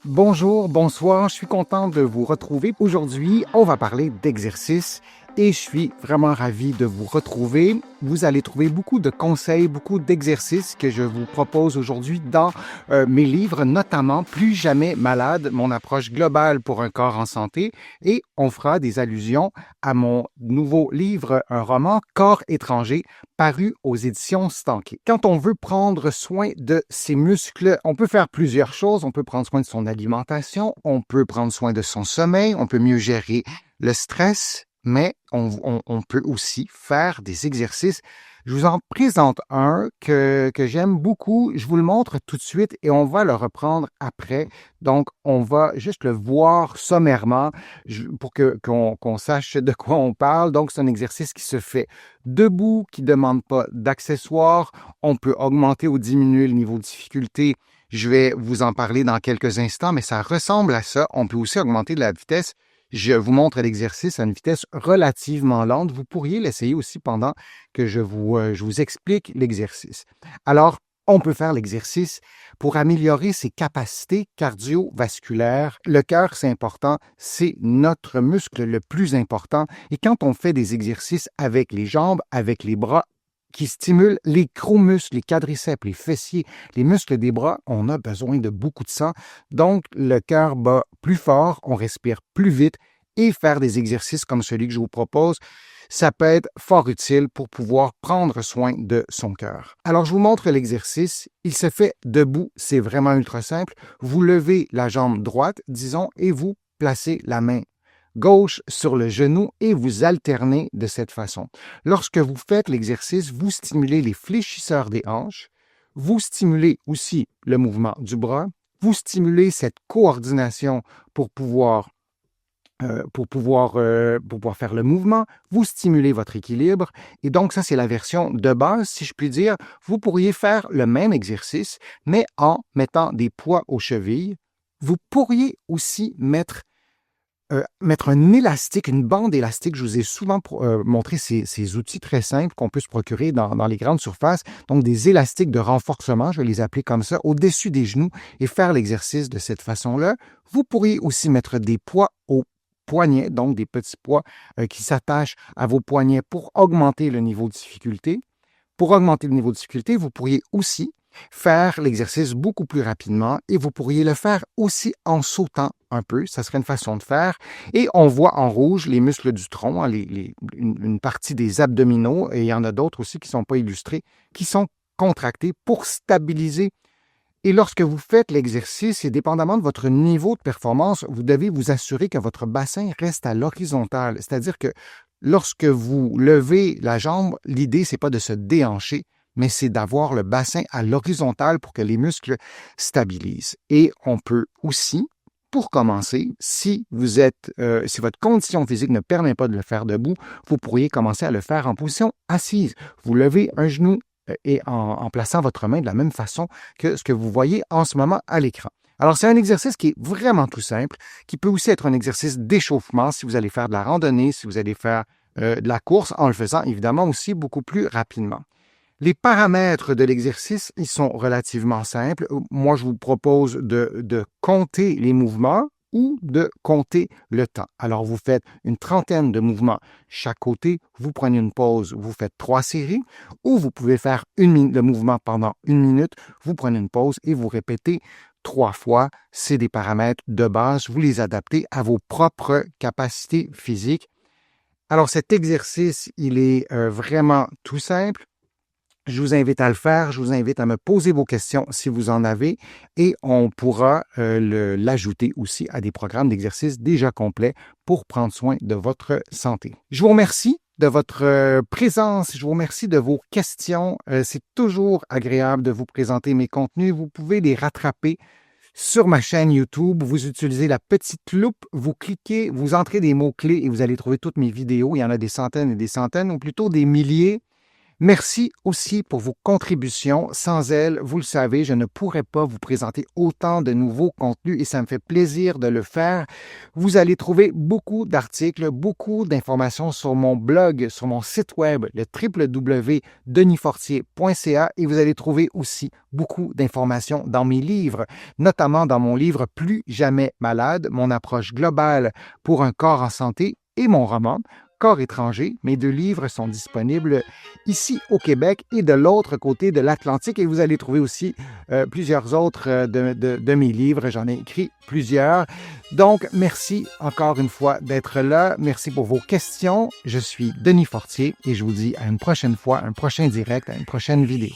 Bonjour, bonsoir, je suis content de vous retrouver. Aujourd'hui, on va parler d'exercice et je suis vraiment ravi de vous retrouver. Vous allez trouver beaucoup de conseils, beaucoup d'exercices que je vous propose aujourd'hui dans mes livres, notamment Plus jamais malade, mon approche globale pour un corps en santé, et on fera des allusions à mon nouveau livre, un roman, Corps étranger, paru aux éditions Stanké. Quand on veut prendre soin de ses muscles, on peut faire plusieurs choses. On peut prendre soin de son alimentation, on peut prendre soin de son sommeil, on peut mieux gérer le stress, mais on peut aussi faire des exercices. Je vous en présente un que j'aime beaucoup. Je vous le montre tout de suite et on va le reprendre après. Donc, on va juste le voir sommairement pour qu'on sache de quoi on parle. Donc, c'est un exercice qui se fait debout, qui ne demande pas d'accessoires. On peut augmenter ou diminuer le niveau de difficulté. Je vais vous en parler dans quelques instants, mais ça ressemble à ça. On peut aussi augmenter de la vitesse. Je vous montre l'exercice à une vitesse relativement lente. Vous pourriez l'essayer aussi pendant que je vous explique l'exercice. Alors, on peut faire l'exercice pour améliorer ses capacités cardiovasculaires. Le cœur, c'est important, c'est notre muscle le plus important. Et quand on fait des exercices avec les jambes, avec les bras, qui stimulent les gros-muscles, les quadriceps, les fessiers, les muscles des bras, on a besoin de beaucoup de sang. Donc, le cœur bat plus fort, on respire plus vite et faire des exercices comme celui que je vous propose, ça peut être fort utile pour pouvoir prendre soin de son cœur. Alors, je vous montre l'exercice. Il se fait debout, c'est vraiment ultra simple. Vous levez la jambe droite, disons, et vous placez la main gauche sur le genou et vous alternez de cette façon. Lorsque vous faites l'exercice, vous stimulez les fléchisseurs des hanches, vous stimulez aussi le mouvement du bras, vous stimulez cette coordination pour pouvoir faire le mouvement, vous stimulez votre équilibre. Et donc, ça, c'est la version de base, si je puis dire. Vous pourriez faire le même exercice, mais en mettant des poids aux chevilles. Vous pourriez aussi mettre un élastique, une bande élastique. Je vous ai souvent montré ces outils très simples qu'on peut se procurer dans les grandes surfaces. Donc, des élastiques de renforcement, je vais les appeler comme ça, au-dessus des genoux et faire l'exercice de cette façon-là. Vous pourriez aussi mettre des poids aux poignets, donc des petits poids qui s'attachent à vos poignets pour augmenter le niveau de difficulté. Pour augmenter le niveau de difficulté, vous pourriez aussi faire l'exercice beaucoup plus rapidement et vous pourriez le faire aussi en sautant un peu. Ça serait une façon de faire. Et on voit en rouge les muscles du tronc, hein, une partie des abdominaux, et il y en a d'autres aussi qui ne sont pas illustrés, qui sont contractés pour stabiliser. Et lorsque vous faites l'exercice, et dépendamment de votre niveau de performance, vous devez vous assurer que votre bassin reste à l'horizontale. C'est-à-dire que lorsque vous levez la jambe, l'idée, c'est pas de se déhancher, mais c'est d'avoir le bassin à l'horizontale pour que les muscles stabilisent. Et on peut aussi, pour commencer, si votre condition physique ne permet pas de le faire debout, vous pourriez commencer à le faire en position assise. Vous levez un genou et en plaçant votre main de la même façon que ce que vous voyez en ce moment à l'écran. Alors, c'est un exercice qui est vraiment tout simple, qui peut aussi être un exercice d'échauffement si vous allez faire de la randonnée, si vous allez faire de la course, en le faisant évidemment aussi beaucoup plus rapidement. Les paramètres de l'exercice, ils sont relativement simples. Moi, je vous propose de compter les mouvements ou de compter le temps. Alors, vous faites une trentaine de mouvements chaque côté, vous prenez une pause, vous faites 3 séries, ou vous pouvez faire le mouvement pendant 1 minute, vous prenez une pause et vous répétez 3 fois. C'est des paramètres de base, vous les adaptez à vos propres capacités physiques. Alors, cet exercice, il est vraiment tout simple. Je vous invite à le faire, je vous invite à me poser vos questions si vous en avez et on pourra l'ajouter aussi à des programmes d'exercice déjà complets pour prendre soin de votre santé. Je vous remercie de votre présence, je vous remercie de vos questions. C'est toujours agréable de vous présenter mes contenus. Vous pouvez les rattraper sur ma chaîne YouTube. Vous utilisez la petite loupe, vous cliquez, vous entrez des mots-clés et vous allez trouver toutes mes vidéos. Il y en a des centaines et des centaines, ou plutôt des milliers. Merci aussi pour vos contributions. Sans elles, vous le savez, je ne pourrais pas vous présenter autant de nouveaux contenus et ça me fait plaisir de le faire. Vous allez trouver beaucoup d'articles, beaucoup d'informations sur mon blog, sur mon site web, le www.denisfortier.ca et vous allez trouver aussi beaucoup d'informations dans mes livres, notamment dans mon livre Plus jamais malade, mon approche globale pour un corps en santé et mon roman Corps étranger. Mes 2 livres sont disponibles ici au Québec et de l'autre côté de l'Atlantique. Et vous allez trouver aussi plusieurs autres de mes livres. J'en ai écrit plusieurs. Donc, merci encore une fois d'être là. Merci pour vos questions. Je suis Denis Fortier et je vous dis à une prochaine fois, un prochain direct, à une prochaine vidéo.